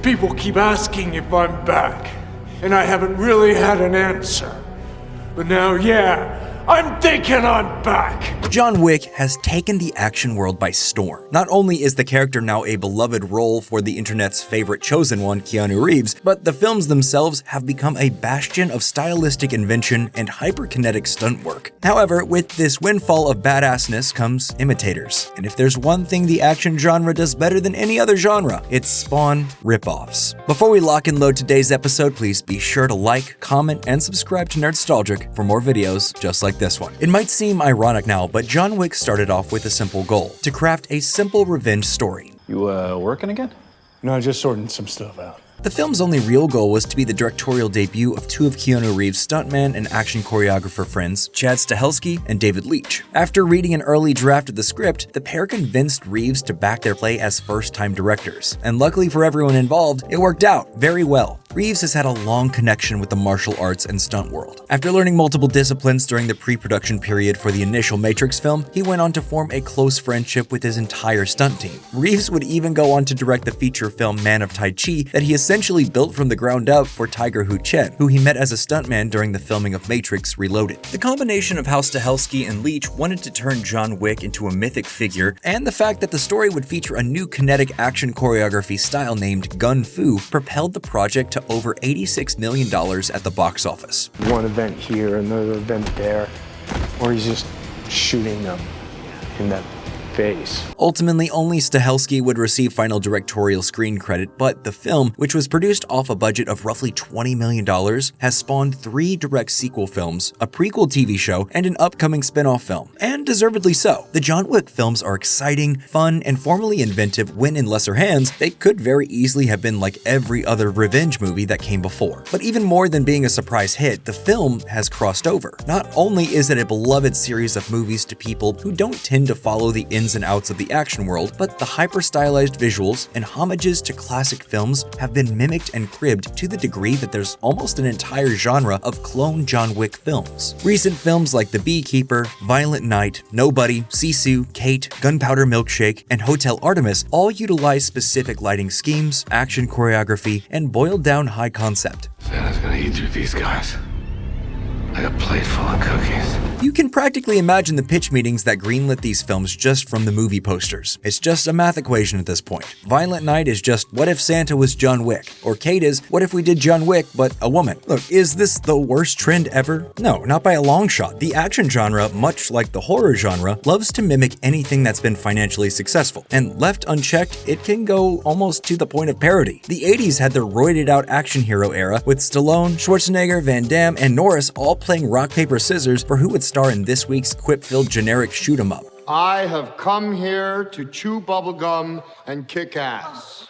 People keep asking if I'm back, and I haven't really had an answer. But now, yeah, I'm thinking I'm back. John Wick has taken the action world by storm. Not only is the character now a beloved role for the internet's favorite chosen one, Keanu Reeves, but the films themselves have become a bastion of stylistic invention and hyperkinetic stunt work. However, with this windfall of badassness comes imitators. And if there's one thing the action genre does better than any other genre, it's spawn rip-offs. Before we lock and load today's episode, please be sure to like, comment, and subscribe to Nerdstalgic for more videos just like this one. It might seem ironic now, but John Wick started off with a simple goal: to craft a simple revenge story. You working again? No, just sorting some stuff out. The film's only real goal was to be the directorial debut of two of Keanu Reeves' stuntman and action choreographer friends, Chad Stahelski and David Leitch. After reading an early draft of the script, the pair convinced Reeves to back their play as first-time directors. And luckily for everyone involved, it worked out very well. Reeves has had a long connection with the martial arts and stunt world. After learning multiple disciplines during the pre-production period for the initial Matrix film, he went on to form a close friendship with his entire stunt team. Reeves would even go on to direct the feature film Man of Tai Chi that he essentially built from the ground up for Tiger Hu Chen, who he met as a stuntman during the filming of Matrix Reloaded. The combination of how Stahelski and Leitch wanted to turn John Wick into a mythic figure, and the fact that the story would feature a new kinetic action choreography style named Gun Fu, propelled the project to over $86 million at the box office. One event here, another event there, or he's just shooting them in that face. Ultimately, only Stahelski would receive final directorial screen credit, but the film, which was produced off a budget of roughly $20 million, has spawned 3 direct sequel films, a prequel TV show, and an upcoming spin-off film. And deservedly so. The John Wick films are exciting, fun, and formally inventive when in lesser hands, they could very easily have been like every other revenge movie that came before. But even more than being a surprise hit, the film has crossed over. Not only is it a beloved series of movies to people who don't tend to follow the ins and outs of the action world, but the hyper-stylized visuals and homages to classic films have been mimicked and cribbed to the degree that there's almost an entire genre of clone John Wick films. Recent films like The Beekeeper, Violent Night, Nobody, Sisu, Kate, Gunpowder Milkshake, and Hotel Artemis all utilize specific lighting schemes, action choreography, and boiled-down high concept. Santa's gonna eat through these guys like a plate full of cookies. You can practically imagine the pitch meetings that greenlit these films just from the movie posters. It's just a math equation at this point. Violent Night is just, what if Santa was John Wick? Or Kate is, what if we did John Wick but a woman? Look, is this the worst trend ever? No, not by a long shot. The action genre, much like the horror genre, loves to mimic anything that's been financially successful. And left unchecked, it can go almost to the point of parody. The 80s had the roided out action hero era, with Stallone, Schwarzenegger, Van Damme, and Norris all playing rock, paper, scissors for who would star in this week's quip-filled generic shoot-'em-up. I have come here to chew bubblegum and kick ass.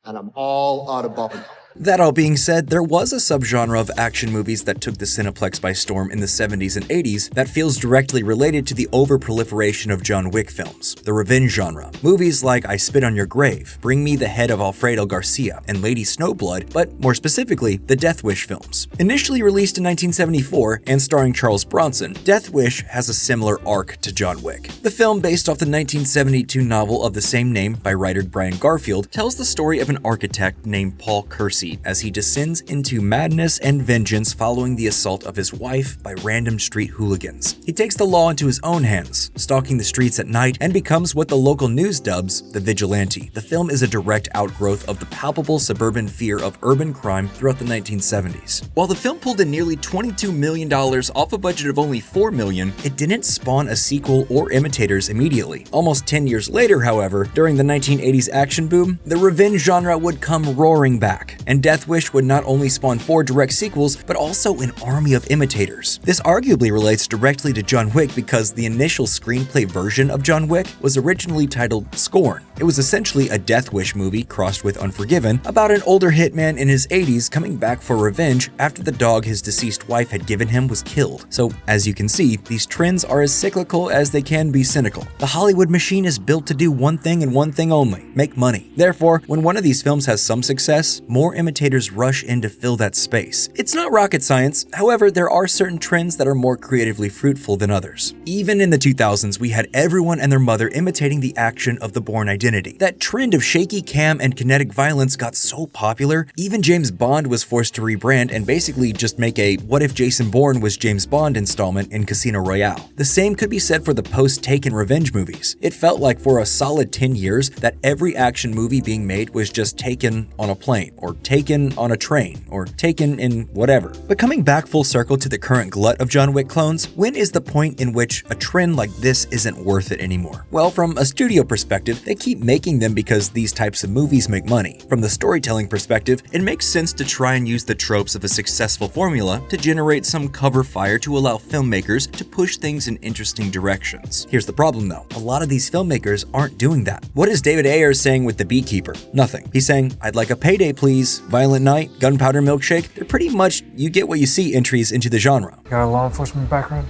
And I'm all out of bubblegum. That all being said, there was a subgenre of action movies that took the Cineplex by storm in the 70s and 80s that feels directly related to the over-proliferation of John Wick films, the revenge genre. Movies like I Spit on Your Grave, Bring Me the Head of Alfredo Garcia, and Lady Snowblood, but more specifically, the Death Wish films. Initially released in 1974 and starring Charles Bronson, Death Wish has a similar arc to John Wick. The film, based off the 1972 novel of the same name by writer Brian Garfield, tells the story of an architect named Paul Kersey as he descends into madness and vengeance following the assault of his wife by random street hooligans. He takes the law into his own hands, stalking the streets at night, and becomes what the local news dubs the vigilante. The film is a direct outgrowth of the palpable suburban fear of urban crime throughout the 1970s. While the film pulled in nearly $22 million off a budget of only $4 million, it didn't spawn a sequel or imitators immediately. Almost 10 years later, however, during the 1980s action boom, the revenge genre would come roaring back, and Death Wish would not only spawn 4 direct sequels, but also an army of imitators. This arguably relates directly to John Wick because the initial screenplay version of John Wick was originally titled Scorn. It was essentially a Death Wish movie crossed with Unforgiven about an older hitman in his 80s coming back for revenge after the dog his deceased wife had given him was killed. So, as you can see, these trends are as cyclical as they can be cynical. The Hollywood machine is built to do one thing and one thing only: make money. Therefore, when one of these films has some success, more more imitators rush in to fill that space. It's not rocket science, however, there are certain trends that are more creatively fruitful than others. Even in the 2000s, we had everyone and their mother imitating the action of the Bourne Identity. That trend of shaky cam and kinetic violence got so popular, even James Bond was forced to rebrand and basically just make a What If Jason Bourne Was James Bond installment in Casino Royale. The same could be said for the post-Taken revenge movies. It felt like for a solid 10 years that every action movie being made was just taken on a plane, or taken on a train, or taken in whatever. But coming back full circle to the current glut of John Wick clones, when is the point in which a trend like this isn't worth it anymore? Well, from a studio perspective, they keep making them because these types of movies make money. From the storytelling perspective, it makes sense to try and use the tropes of a successful formula to generate some cover fire to allow filmmakers to push things in interesting directions. Here's the problem though, a lot of these filmmakers aren't doing that. What is David Ayer saying with The Beekeeper? Nothing. He's saying, I'd like a payday please, Violent Night, Gunpowder Milkshake. They're pretty much you get what you see entries into the genre. Got a law enforcement background?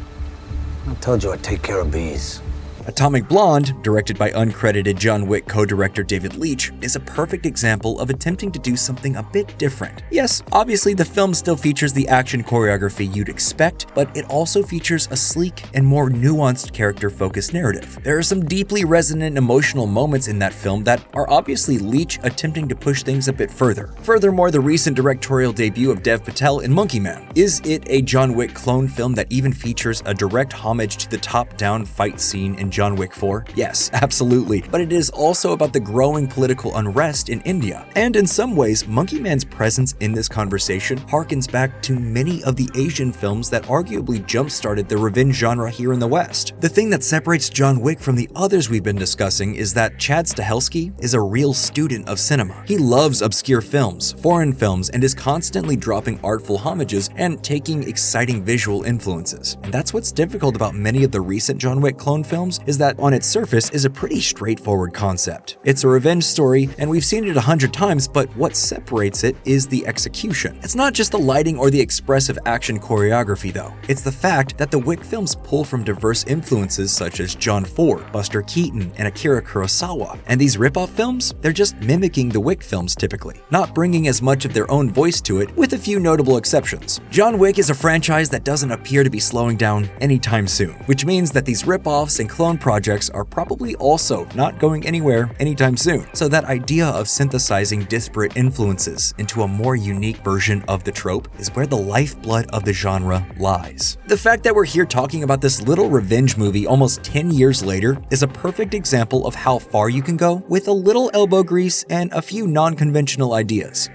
I told you I'd take care of bees. Atomic Blonde, directed by uncredited John Wick co-director David Leitch, is a perfect example of attempting to do something a bit different. Yes, obviously the film still features the action choreography you'd expect, but it also features a sleek and more nuanced character-focused narrative. There are some deeply resonant emotional moments in that film that are obviously Leitch attempting to push things a bit further. Furthermore, the recent directorial debut of Dev Patel in Monkey Man. Is it a John Wick clone film that even features a direct homage to the top-down fight scene in John Wick 4? Yes, absolutely. But it is also about the growing political unrest in India. And in some ways, Monkey Man's presence in this conversation harkens back to many of the Asian films that arguably jump-started the revenge genre here in the West. The thing that separates John Wick from the others we've been discussing is that Chad Stahelski is a real student of cinema. He loves obscure films, foreign films, and is constantly dropping artful homages and taking exciting visual influences. And that's what's difficult about many of the recent John Wick clone films, is that on its surface is a pretty straightforward concept. It's a revenge story, and we've seen it 100 times, but what separates it is the execution. It's not just the lighting or the expressive action choreography though. It's the fact that the Wick films pull from diverse influences such as John Ford, Buster Keaton, and Akira Kurosawa. And these rip-off films, they're just mimicking the Wick films typically, not bringing as much of their own voice to it, with a few notable exceptions. John Wick is a franchise that doesn't appear to be slowing down anytime soon, which means that these rip-offs and clone projects are probably also not going anywhere anytime soon. So that idea of synthesizing disparate influences into a more unique version of the trope is where the lifeblood of the genre lies. The fact that we're here talking about this little revenge movie almost 10 years later is a perfect example of how far you can go with a little elbow grease and a few non-conventional ideas.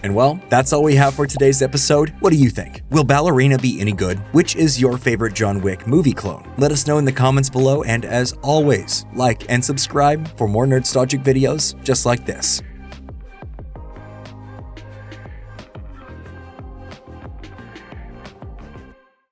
And well, that's all we have for today's episode. What do you think? Will Ballerina be any good? Which is your favorite John Wick movie clone? Let us know in the comments below, and as always, like and subscribe for more Nerdstalgic videos just like this.